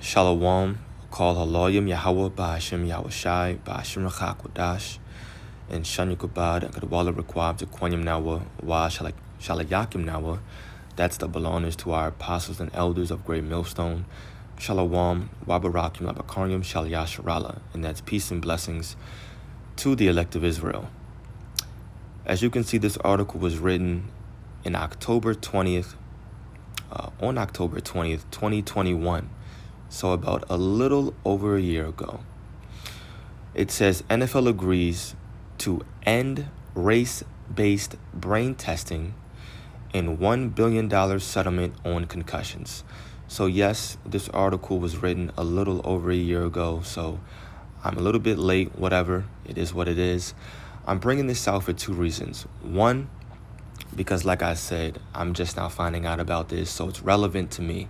Shalom, call Haloyim Yahweh Ba'ashem Yahushai Ba'ashem Rachak Wadash and Shanyukabad and Kadwala Requab to Kwanyam Nawa Wa Shalayakim Nawa. That's the belongers to our apostles and elders of Great Millstone. Shalom, Wabarakim Labakaryam Shalyasharala, and that's peace and blessings to the elect of Israel. As you can see, this article was written in October 20th, 2021. So about a little over a year ago. It says NFL agrees to end race-based brain testing in $1 billion settlement on concussions. So yes, this article was written a little over a year ago, so I'm a little bit late, whatever. It is what it is. I'm bringing this out for two reasons. One, because like I said, I'm just now finding out about this, so it's relevant to me.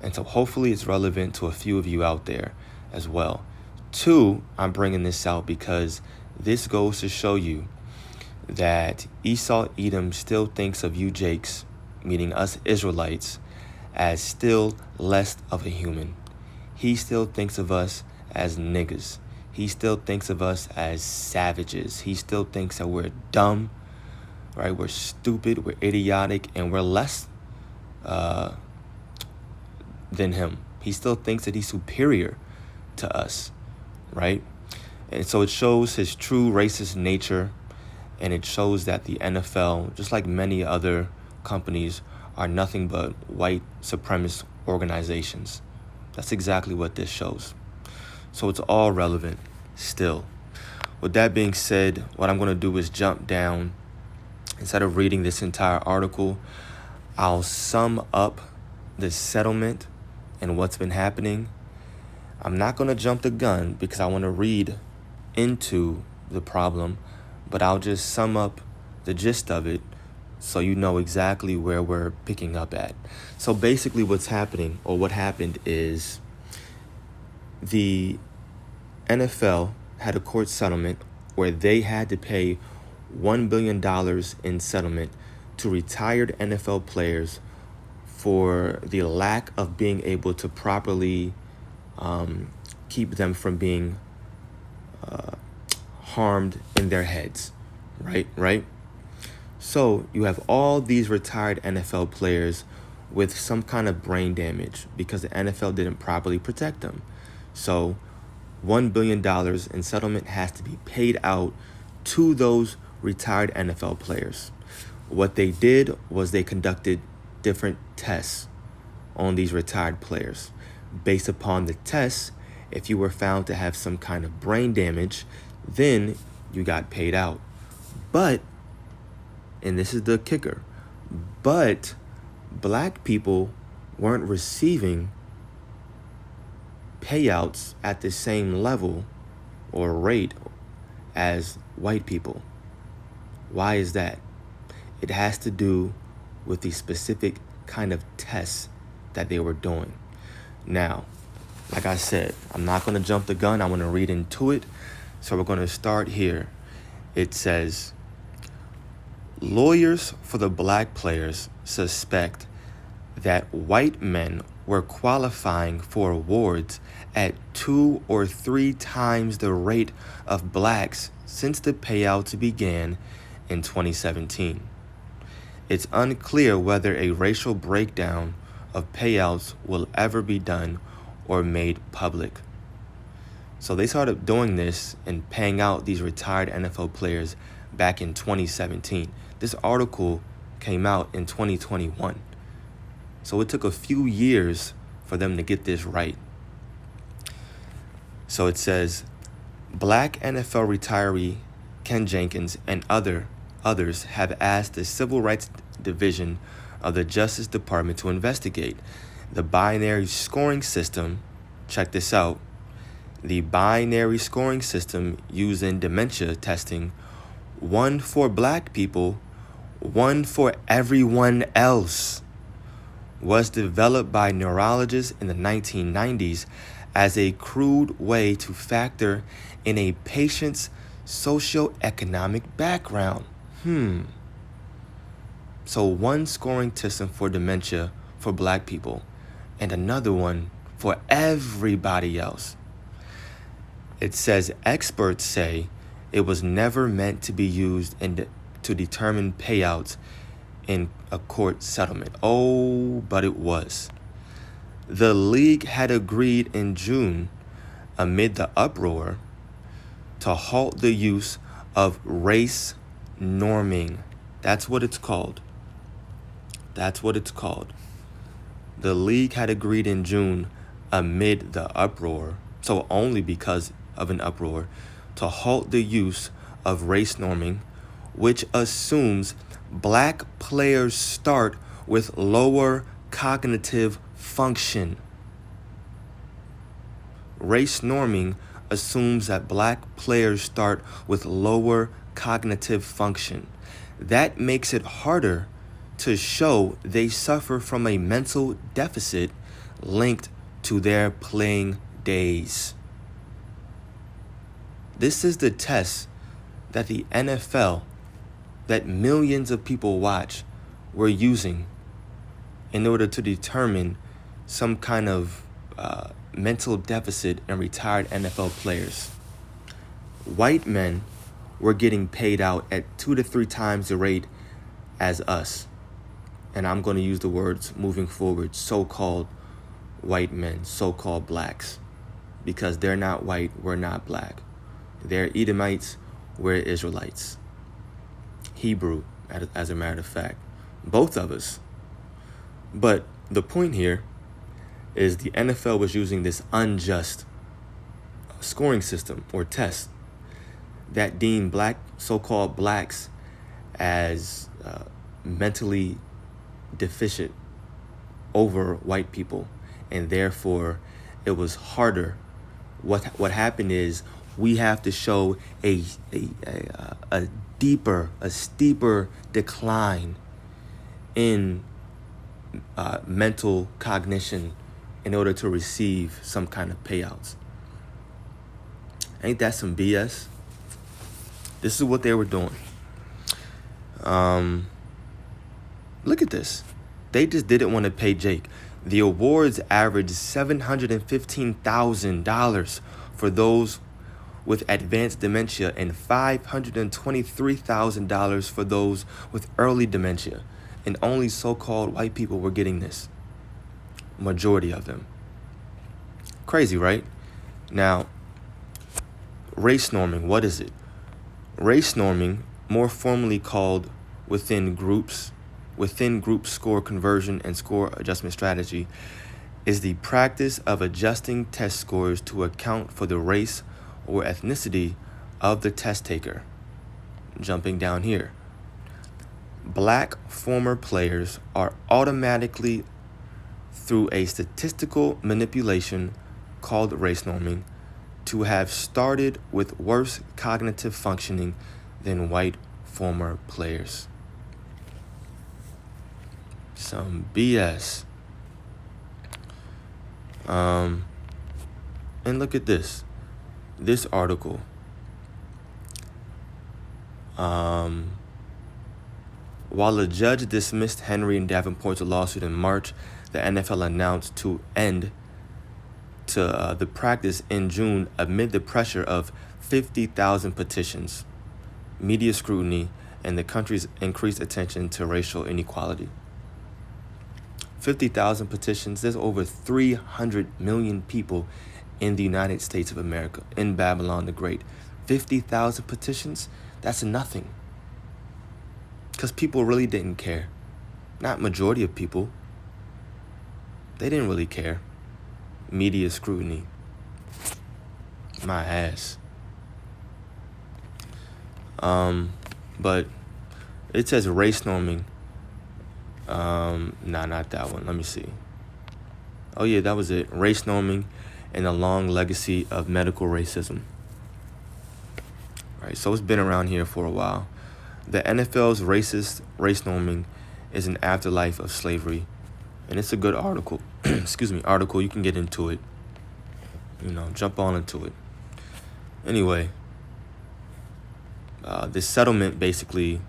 And so hopefully it's relevant to a few of you out there as well. Two, I'm bringing this out because this goes to show you that Esau Edom still thinks of you Jakes, meaning us Israelites, as still less of a human. He still thinks of us as niggas. He still thinks of us as savages. He still thinks that we're dumb, right? We're stupid, we're idiotic, and we're less than him. He still thinks that he's superior to us, right? And so it shows his true racist nature, and it shows that the NFL, just like many other companies, are nothing but white supremacist organizations. That's exactly what this shows. So it's all relevant still. With that being said, what I'm going to do is jump down. Instead of reading this entire article, I'll sum up the settlement and what's been happening. I'm not going to jump the gun because I want to read into the problem, but I'll just sum up the gist of it so you know exactly where we're picking up at. So basically what's happening, or what happened, is the NFL had a court settlement where they had to pay $1 billion in settlement to retired NFL players for the lack of being able to properly keep them from being harmed in their heads, right? So you have all these retired NFL players with some kind of brain damage because the NFL didn't properly protect them. So $1 billion in settlement has to be paid out to those retired NFL players. What they did was they conducted different tests on these retired players. Based upon the tests, if you were found to have some kind of brain damage, then you got paid out. But, and this is the kicker, but black people weren't receiving payouts at the same level or rate as white people. Why is that? It has to do with the specific kind of tests that they were doing. Now, like I said, I'm not going to jump the gun. I want to read into it. So we're going to start here. It says, lawyers for the black players suspect that white men were qualifying for awards at 2 or 3 times the rate of blacks since the payouts began in 2017. It's unclear whether a racial breakdown of payouts will ever be done or made public. So they started doing this and paying out these retired NFL players back in 2017. This article came out in 2021. So it took a few years for them to get this right. So it says, black NFL retiree Ken Jenkins and others have asked the Civil Rights Division of the Justice Department to investigate the binary scoring system. Check this out. The binary scoring system used in dementia testing, one for black people, one for everyone else, was developed by neurologists in the 1990s as a crude way to factor in a patient's socioeconomic background. So one scoring system for dementia for black people and another one for everybody else. It says experts say it was never meant to be used to determine payouts in a court settlement. Oh, but it was. The league had agreed in June, amid the uproar, to halt the use of race norming. That's what it's called. That's what it's called. The league had agreed in June, amid the uproar, so only because of an uproar, to halt the use of race norming, which assumes black players start with lower cognitive function. Race norming assumes that black players start with lower cognitive function. That makes it harder to show they suffer from a mental deficit linked to their playing days. This is the test that the NFL, that millions of people watch, were using in order to determine some kind of mental deficit in retired NFL players. White men were getting paid out at 2 to 3 times the rate as us. And I'm going to use the words moving forward, so-called white men, so-called blacks, because they're not white, we're not black. They're Edomites, we're Israelites. Hebrew, as a matter of fact. Both of us. But the point here is the NFL was using this unjust scoring system or test that deemed black, so-called blacks, as mentally deficient over white people, and therefore it was harder. What happened is we have to show a steeper decline in mental cognition in order to receive some kind of payouts. Ain't that some BS? This is what they were doing. Look at this. They just didn't want to pay Jake. The awards averaged $715,000 for those with advanced dementia and $523,000 for those with early dementia. And only so-called white people were getting this. Majority of them. Crazy, right? Now, race norming, what is it? Race norming, more formally called within group score conversion and score adjustment strategy, is the practice of adjusting test scores to account for the race or ethnicity of the test taker. Jumping down here. Black former players are automatically, through a statistical manipulation called race norming, to have started with worse cognitive functioning than white former players. Some BS. And look at this article. While a judge dismissed Henry and Davenport's lawsuit in March, the NFL announced to end the practice in June amid the pressure of 50,000 petitions, media scrutiny, and the country's increased attention to racial inequality. 50,000 petitions. There's over 300 million people in the United States of America, in Babylon the Great. 50,000 petitions? That's nothing. Because people really didn't care. Not majority of people. They didn't really care. Media scrutiny. My ass. But it says race norming. Not that one. Let me see. Oh yeah, that was it. Race norming and a long legacy of medical racism. All right, so it's been around here for a while. The NFL's racist race norming is an afterlife of slavery, and it's a good article. Article. You can get into it. Jump on into it. Anyway, this settlement basically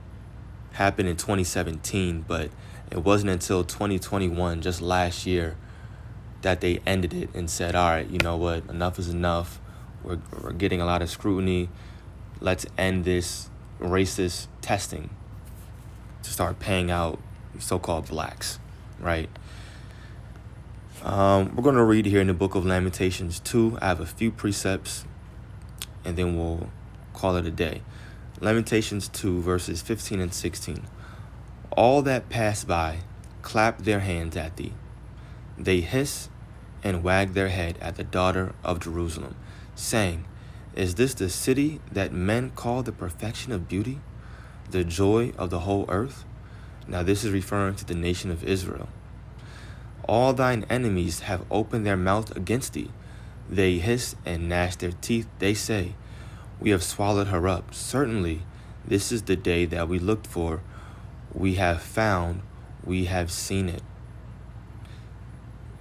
happened in 2017, but it wasn't until 2021, just last year, that they ended it and said, all right, you know what, enough is enough. We're getting a lot of scrutiny. Let's end this racist testing to start paying out so-called blacks, right? We're going to read here in the book of Lamentations 2. I have a few precepts, and then we'll call it a day. Lamentations 2, verses 15 and 16. All that pass by clap their hands at thee. They hiss and wag their head at the daughter of Jerusalem, saying, Is this the city that men call the perfection of beauty, the joy of the whole earth? Now this is referring to the nation of Israel. All thine enemies have opened their mouth against thee. They hiss and gnash their teeth. They say, We have swallowed her up. Certainly, this is the day that we looked for. We have found, we have seen it.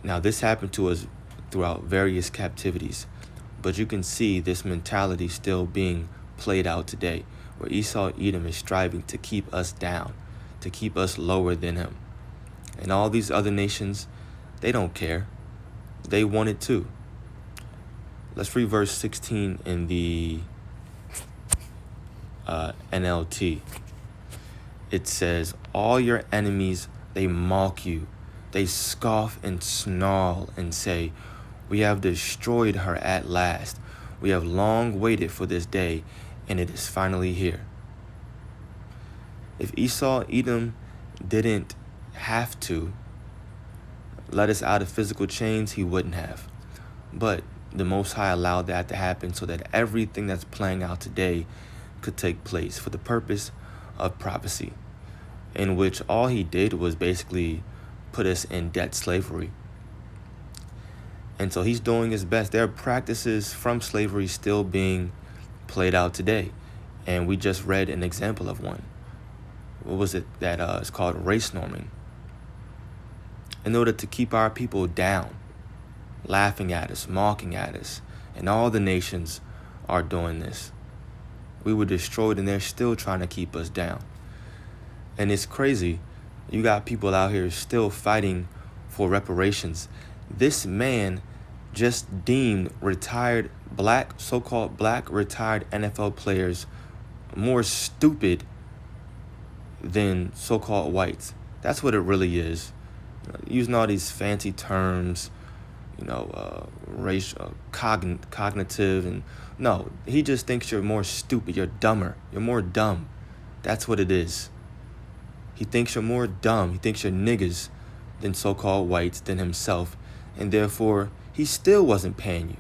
Now, this happened to us throughout various captivities, but you can see this mentality still being played out today, where Esau Edom is striving to keep us down, to keep us lower than him. And all these other nations, they don't care. They want it too. Let's read verse 16 in the NLT. It says, All your enemies, they mock you. They scoff and snarl and say, We have destroyed her at last. We have long waited for this day, and it is finally here. If Esau Edom didn't have to let us out of physical chains, he wouldn't have. But the Most High allowed that to happen so that everything that's playing out today could take place for the purpose of prophecy, in which all he did was basically put us in debt slavery. And so he's doing his best. There are practices from slavery still being played out today. And we just read an example of one. What was it that is called race norming? In order to keep our people down, laughing at us, mocking at us. And all the nations are doing this. We were destroyed and they're still trying to keep us down. And it's crazy. You got people out here still fighting for reparations. This man just deemed retired black, so-called black retired NFL players more stupid than so-called whites. That's what it really is. Using all these fancy terms, racial, cognitive, and no, he just thinks you're more stupid. You're dumber. You're more dumb. That's what it is. He thinks you're more dumb. He thinks you're niggas than so-called whites, than himself. And therefore, he still wasn't paying you.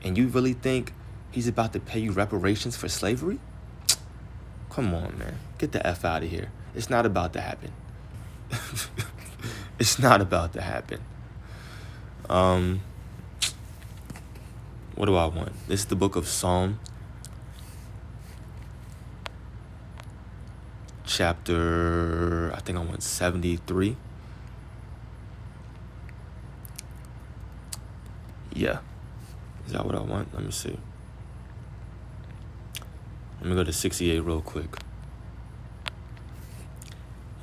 And you really think he's about to pay you reparations for slavery? Come on, man. Get the F out of here. It's not about to happen. It's not about to happen. What do I want? This is the book of Psalm, chapter, I think I want 73. Yeah. Is that what I want? Let me see. Let me go to 68 real quick.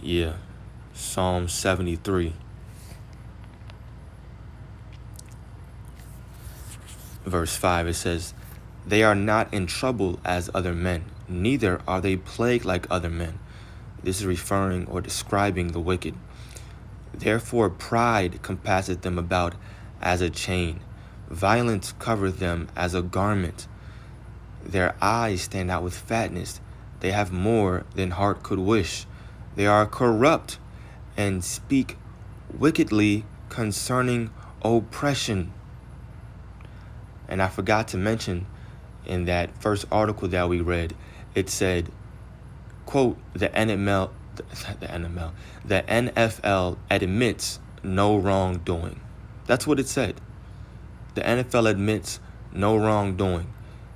Yeah. Psalm 73. Verse 5, it says, They are not in trouble as other men, neither are they plagued like other men. This is referring or describing the wicked. Therefore pride compasseth them about as a chain. Violence covereth them as a garment. Their eyes stand out with fatness. They have more than heart could wish. They are corrupt and speak wickedly concerning oppression. And I forgot to mention in that first article that we read, it said, quote, the NFL admits no wrongdoing. That's what it said. The NFL admits no wrongdoing.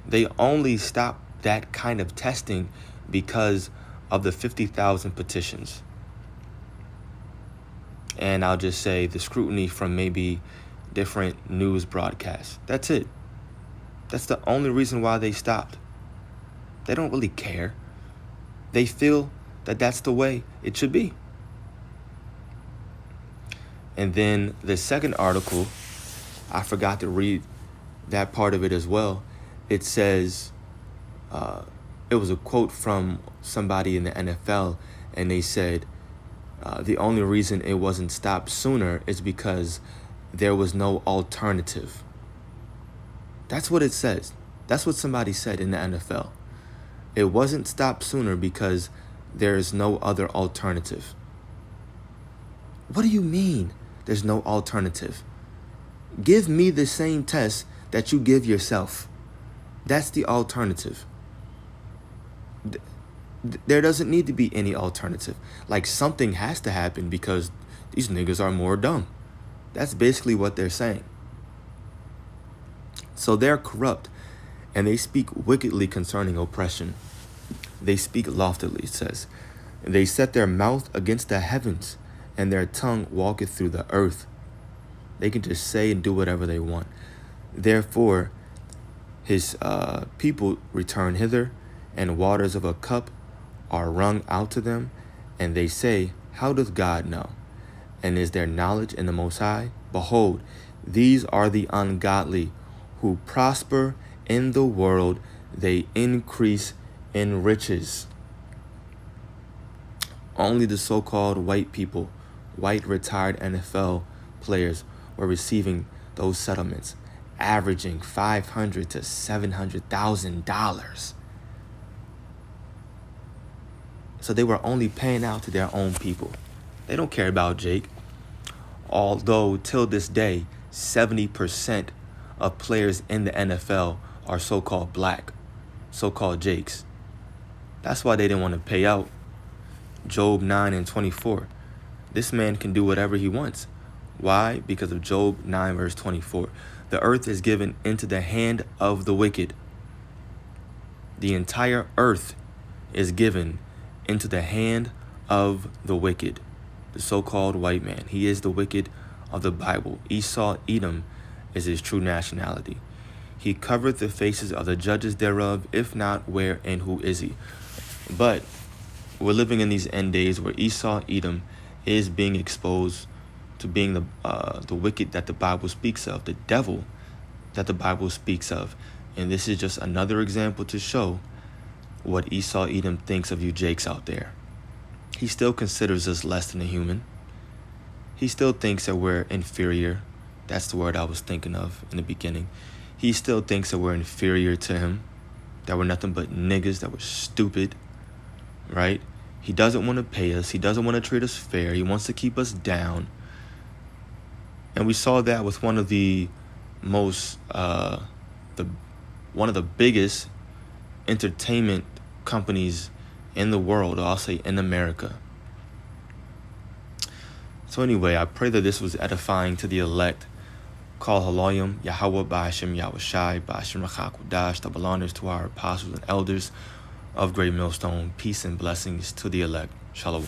They only stopped that kind of testing because of the 50,000 petitions. And I'll just say the scrutiny from maybe different news broadcasts. That's it. That's the only reason why they stopped. They don't really care. They feel that that's the way it should be. And then the second article, I forgot to read that part of it as well. It says, it was a quote from somebody in the NFL, and they said, the only reason it wasn't stopped sooner is because there was no alternative. That's what it says. That's what somebody said in the NFL. It wasn't stopped sooner because there is no other alternative. What do you mean there's no alternative? Give me the same test that you give yourself. That's the alternative. There doesn't need to be any alternative. Like, something has to happen because these niggas are more dumb. That's basically what they're saying. So they're corrupt, and they speak wickedly concerning oppression. They speak loftily, it says. They set their mouth against the heavens, and their tongue walketh through the earth. They can just say and do whatever they want. Therefore, his people return hither, and waters of a cup are wrung out to them, and they say, how doth God know? And is there knowledge in the Most High? Behold, these are the ungodly, who prosper in the world, they increase in riches. Only the so-called white people, white retired NFL players, were receiving those settlements, averaging $500,000 to $700,000. So they were only paying out to their own people. They don't care about Jake. Although till this day, 70% of players in the NFL are so-called black, so-called Jakes. That's why they didn't want to pay out. Job 9:24. This man can do whatever he wants. Why? Because of Job 9 verse 24. The earth is given into the hand of the wicked. The entire earth is given into the hand of the wicked, the so-called white man. He is the wicked of the Bible. Esau, Edom, is his true nationality. He covereth the faces of the judges thereof. If not, where and who is he? But we're living in these end days where Esau, Edom, is being exposed to being the wicked that the Bible speaks of, the devil that the Bible speaks of. And this is just another example to show what Esau, Edom thinks of you Jakes out there. He still considers us less than a human. He still thinks that we're inferior. That's the word I was thinking of in the beginning. He still thinks that we're inferior to him, that we're nothing but niggas, that we're stupid, right? He doesn't want to pay us. He doesn't want to treat us fair. He wants to keep us down. And we saw that with one of the most, one of the biggest entertainment companies in the world, or I'll say in America. So anyway, I pray that this was edifying to the elect. Call Haloyim, Yahweh, Ba'ashem, Yahushai, Ba'ashem, Rachakudash, double honors to our apostles and elders of Great Millstone. Peace and blessings to the elect. Shalom.